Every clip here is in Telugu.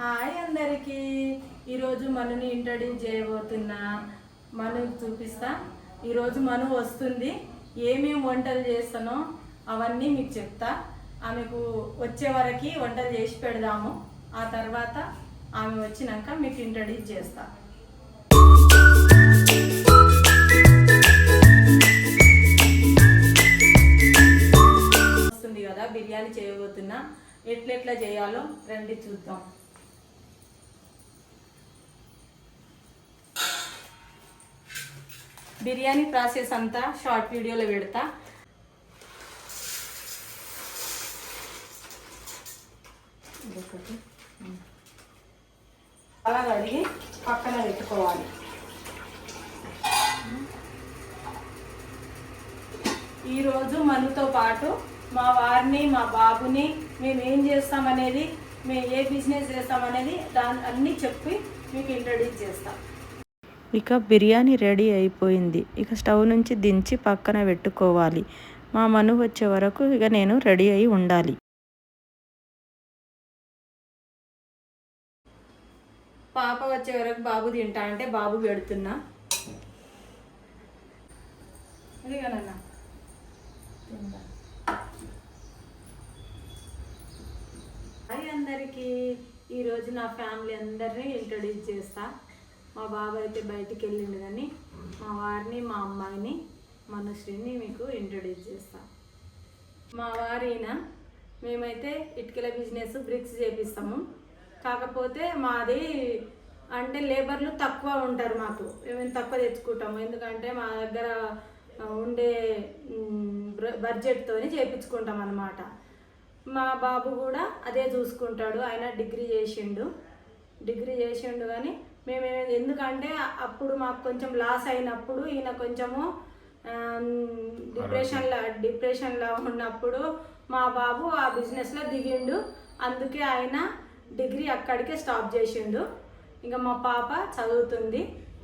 హాయ్ అందరికీ. ఈరోజు మనుని ఇంట్రడ్యూస్ చేయబోతున్నా. మను చూపిస్తా. ఈరోజు మను వస్తుంది. ఏమేమి వంటలు చేస్తానో అవన్నీ మీకు చెప్తా. ఆమెకు వచ్చే వరకు వంటలు చేసి పెడదాము. ఆ తర్వాత ఆమె వచ్చినాక మీకు ఇంట్రడ్యూస్ చేస్తా. వస్తుంది కదా, బిర్యానీ చేయబోతున్నా. ఎట్లెట్లా చేయాలో రండి చూద్దాం. బిర్యానీ ప్రాసెస్ అంతా షార్ట్ వీడియోలో పెడతా. అలా కడిగి పక్కన పెట్టుకోవాలి. ఈరోజు మనుతో పాటు మా వారిని, మా బాబుని, మేము ఏం చేస్తామనేది, మేము ఏ బిజినెస్ చేస్తామనేది అన్నీ చెప్పి మీకు ఇంట్రడ్యూస్ చేస్తాం. ఇక బిర్యానీ రెడీ అయిపోయింది. ఇక స్టవ్ నుంచి దించి పక్కన పెట్టుకోవాలి. మా మను వచ్చే వరకు ఇక నేను రెడీ అయి ఉండాలి. పాప వచ్చే వరకు బాబు తింటా అంటే బాబు పెడుతున్నా. అదిగానన్నా హాయ్ అందరికీ. ఈరోజు నా ఫ్యామిలీ అందరినీ ఇంట్రడ్యూస్ చేస్తా. మా బాబు అయితే బయటికి వెళ్ళిండు కానీ మా వారిని, మా అమ్మాయిని, మనుశ్రీని మీకు ఇంట్రడ్యూస్ చేస్తా. మా వారిన మేమైతే ఇటుకల బిజినెస్ బ్రిక్స్ చేపిస్తాము. కాకపోతే మాది అంటే లేబర్లు తక్కువ ఉంటారు. మేము తక్కువ తెచ్చుకుంటాము. ఎందుకంటే మా దగ్గర ఉండే బడ్జెట్తో చేయించుకుంటాం అన్నమాట. మా బాబు కూడా అదే చూసుకుంటాడు. ఆయన డిగ్రీ చేసిండు కానీ మేము ఎందుకంటే అప్పుడు మాకు కొంచెం లాస్ అయినప్పుడు ఈయన కొంచెము డిప్రెషన్లో ఉన్నప్పుడు మా బాబు ఆ బిజినెస్లో దిగిండు. అందుకే ఆయన డిగ్రీ అక్కడికే స్టాప్ చేసిండు. ఇంకా మా పాప చదువుతుంది.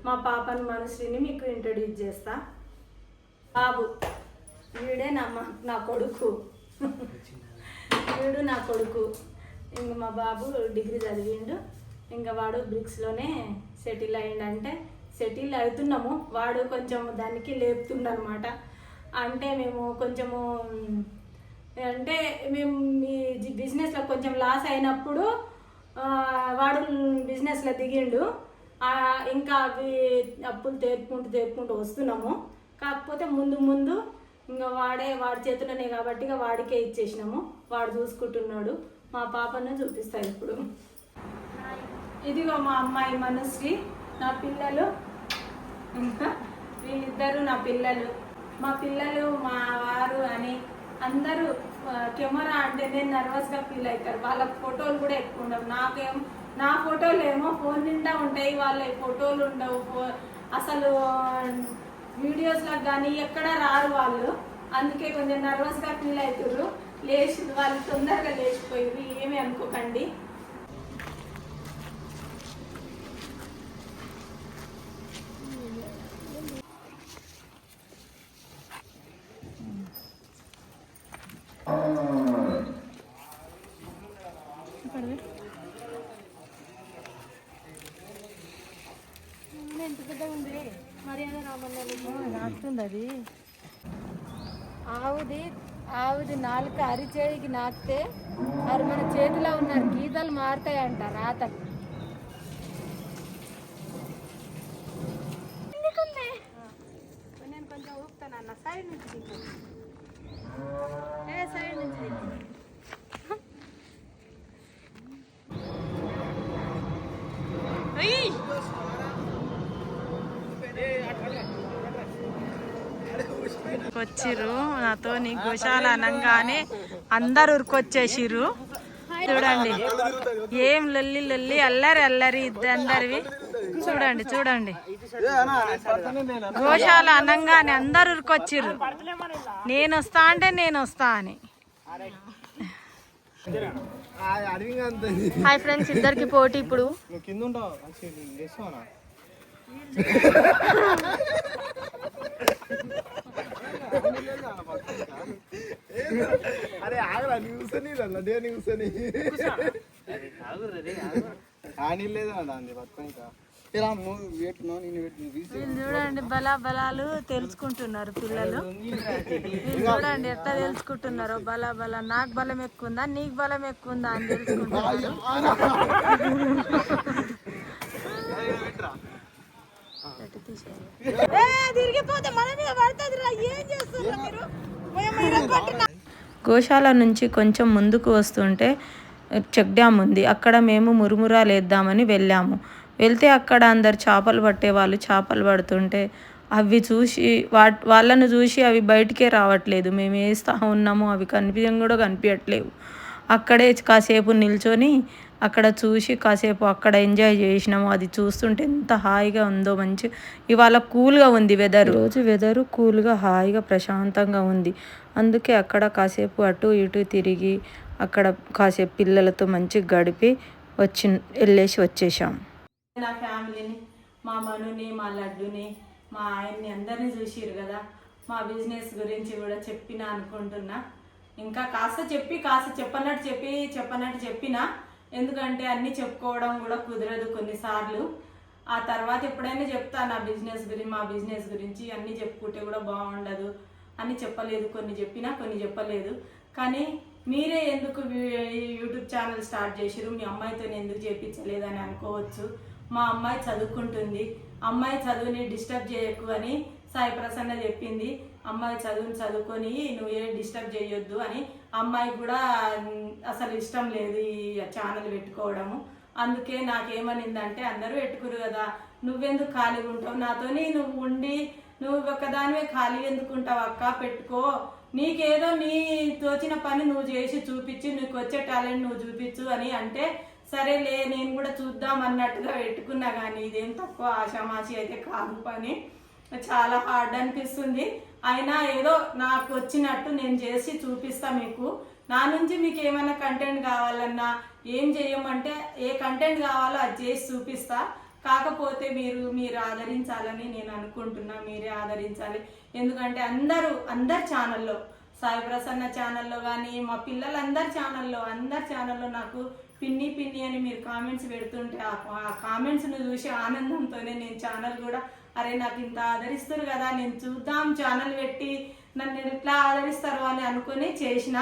మా పాపని మనుశ్రీని మీకు ఇంట్రడ్యూస్ చేస్తా. బాబు వీడే నా కొడుకు. వీడు నా కొడుకు. ఇంక మా బాబు డిగ్రీ చదివిండు. ఇంకా వాడు బ్రిక్స్లోనే సెటిల్ అయ్యిండంటే సెటిల్ అవుతున్నాము. వాడు కొంచెం దానికి లేపుతుండ అనమాట. అంటే మేము కొంచెము అంటే మేము ఈ బిజినెస్లో కొంచెం లాస్ అయినప్పుడు వాడు బిజినెస్లో దిగిండు. ఇంకా అవి అప్పులు తేపుకుంటూ వస్తున్నాము. కాకపోతే ముందు ఇంకా వాడి చేతులనే కాబట్టి ఇక వాడికే ఇచ్చేసినాము. వాడు చూసుకుంటున్నాడు. మా పాపను చూపిస్తాను ఇప్పుడు. ఇదిగో మా అమ్మాయి మనుశ్రీ, నా పిల్లలు. ఇంకా వీళ్ళిద్దరు నా పిల్లలు. మా పిల్లలు, మా వారు అని అందరూ కెమెరా అంటేనే నర్వస్గా ఫీల్ అవుతారు. వాళ్ళ ఫోటోలు కూడా ఎక్కువ ఉండవు. నా ఫోటోలు ఏమో ఫోన్ నిండా ఉంటాయి, వాళ్ళ ఫోటోలు ఉండవు. అసలు వీడియోస్లో కానీ ఎక్కడ రారు వాళ్ళు. అందుకే కొంచెం నర్వస్గా ఫీల్ అవుతారు. వాళ్ళు తొందరగా లేచిపోయారు. ఏమీ అనుకోకండి. ఎంత పెద్దగా ఉంది మర్యాద రాస్తుంది. అది ఆవుది నాలుక అరిచేయికి నాకితే అది మన చేతిలో ఉన్న గీతలు మారుతాయంట, రాతలు. నేను కొంచెం ఊపుతాను అన్న. సైడ్ నుంచి సైడ్ నుంచి వచ్చిర్రు నాతో గోశాల అనగానే అందరు ఉరికొచ్చేసిర్రు. చూడండి ఏం లొల్లి అల్లరి అందరివి. చూడండి గోశాల అనగానే అందరు ఉరికొచ్చిర్రు. నేను వస్తా అని. హాయ్ ఫ్రెండ్స్, ఇద్దరికి పోటీ ఇప్పుడు. अरे आगला न्यूज नहीं रहना दे न्यूज नहीं హ్యాండిల్ లేదు దాన్ని పట్టుకొని ఇలా వీళ్ళు చూడండి బలాలు తెలుసుకుంటున్నారు పిల్లలు. వీళ్ళు చూడండి ఎట్లా తెలుసుకుంటున్నారు బలా నాకు బలం ఎక్కువ ఉందా నీకు బలం ఎక్కువ ఉందా అని తెలుసుకుంటున్నారు. తిరిగిపోతే మన మీద పడుతుంది. ఏం చేస్తున్నారు మీరు? గోశాల నుంచి కొంచెం ముందుకు వస్తుంటే చెక్ డ్యామ్ ఉంది. అక్కడ మేము మురుమురాలు వేద్దామని వెళ్ళాము. వెళ్తే అక్కడ అందరు చేపలు పట్టేవాళ్ళు చేపలు పడుతుంటే అవి చూసి వాళ్ళను చూసి అవి బయటికే రావట్లేదు. మేము వేస్తూ ఉన్నాము, అవి కనిపించట్లేవు. అక్కడే కాసేపు నిల్చొని అక్కడ చూసి కాసేపు అక్కడ ఎంజాయ్ చేసినాము. అది చూస్తుంటే ఎంత హాయిగా ఉందో. మంచి ఇవాళ కూల్గా ఉంది వెదర్. రోజు వెదరు కూల్గా హాయిగా ప్రశాంతంగా ఉంది. అందుకే అక్కడ కాసేపు అటు ఇటు తిరిగి అక్కడ కాసేపు పిల్లలతో మంచిగా గడిపి వెళ్ళేసి వచ్చేసాం. నా ఫ్యామిలీని, మా మనుని, మా లడ్డుని, మా ఆయన్ని అందరినీ చూసిరు కదా. మా బిజినెస్ గురించి కూడా చెప్పినా అనుకుంటున్నా. ఇంకా కాస్త చెప్పనట్టు చెప్పినా. ఎందుకంటే అన్నీ చెప్పుకోవడం కూడా కుదరదు కొన్నిసార్లు. ఆ తర్వాత ఎప్పుడైనా చెప్తాను నా బిజినెస్ గురించి, మా బిజినెస్ గురించి. అన్నీ చెప్పుకుంటే కూడా బాగుండదు అని చెప్పలేదు. కొన్ని చెప్పినా కొన్ని చెప్పలేదు. కానీ మీరే ఎందుకు యూట్యూబ్ ఛానల్ స్టార్ట్ చేసిరు, మీ అమ్మాయితో ఎందుకు చేయించలేదని అనుకోవచ్చు. మా అమ్మాయి చదువుకుంటుంది, అమ్మాయి చదువుని డిస్టర్బ్ చేయకు అని సాయి ప్రసన్న చెప్పింది. అమ్మాయి చదువుకొని నువ్వు ఏ డిస్టర్బ్ చేయొద్దు అని. అమ్మాయి కూడా అసలు ఇష్టం లేదు ఈ ఛానల్ పెట్టుకోవడము. అందుకే నాకేమనిందంటే అందరూ పెట్టుకురు కదా, నువ్వెందుకు ఖాళీగా ఉంటావు, నాతోని నువ్వు ఉండి నువ్వు ఒక్కదానివే ఖాళీ ఎందుకు ఉంటావు అక్క, పెట్టుకో, నీకేదో నీ తోచిన పని నువ్వు చేసి చూపించి, నీకు వచ్చే టాలెంట్ నువ్వు చూపించు అని అంటే, సరేలే నేను కూడా చూద్దాం అన్నట్టుగా పెట్టుకున్నా. కానీ ఇదేం తక్కువ ఆషామాషి అయితే కాదు పని. చాలా హార్డ్ అనిపిస్తుంది. అయినా ఏదో నాకు వచ్చినట్టు నేను చేసి చూపిస్తా మీకు. నా నుంచి మీకు ఏమైనా కంటెంట్ కావాలన్నా ఏం చేయమంటే ఏ కంటెంట్ కావాలో అది చేసి చూపిస్తా. కాకపోతే మీరు ఆదరించాలని నేను అనుకుంటున్నా. మీరే ఆదరించాలి. ఎందుకంటే అందరు ఛానల్లో, సాయి ప్రసన్న ఛానల్లో కానీ మా పిల్లలందరి ఛానల్లో నాకు పిన్ని అని మీరు కామెంట్స్ పెడుతుంటే ఆ కామెంట్స్ను చూసి ఆనందంతోనే నేను ఛానల్ కూడా అరే నాకు ఇంత ఆదరిస్తారు కదా, నేను చూద్దాం ఛానల్ పెట్టి నన్ను ఎట్లా ఆదరిస్తారు అని అనుకుని చేసిన.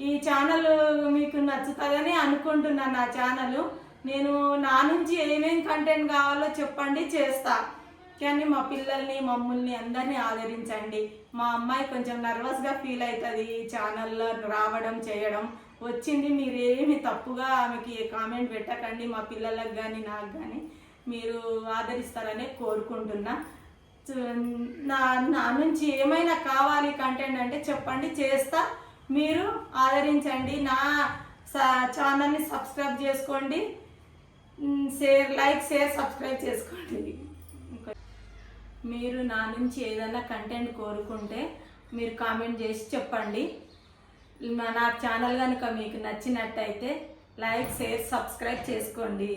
ఈ ఛానల్ మీకు నచ్చుతుందని అనుకుంటున్నాను. నా ఛానల్ నేను నా నుంచి ఏమేం కంటెంట్ కావాలో చెప్పండి, చేస్తా. కానీ మా పిల్లల్ని మమ్మల్ని అందరినీ ఆదరించండి. మా అమ్మాయి కొంచెం నర్వస్గా ఫీల్ అవుతుంది ఈ ఛానల్లో రావడం చేయడం. వచ్చింది మీరేమి తప్పుగా ఆమెకి కామెంట్ పెట్టకండి. మా పిల్లలకు కానీ నాకు కానీ మీరు ఆదరిస్తారనే కోరుకుంటున్నా. నా నుంచి ఏమైనా కావాలి కంటెంట్ అంటే చెప్పండి, చేస్తా. మీరు ఆదరించండి. నా ఛానల్ని సబ్స్క్రైబ్ చేసుకోండి, షేర్ సబ్స్క్రైబ్ చేసుకోండి. మీరు నా నుంచి ఏదైనా కంటెంట్ కోరుకుంటే మీరు కామెంట్ చేసి చెప్పండి. నా ఛానల్ కనుక మీకు నచ్చినట్టయితే లైక్ షేర్ సబ్స్క్రైబ్ చేసుకోండి.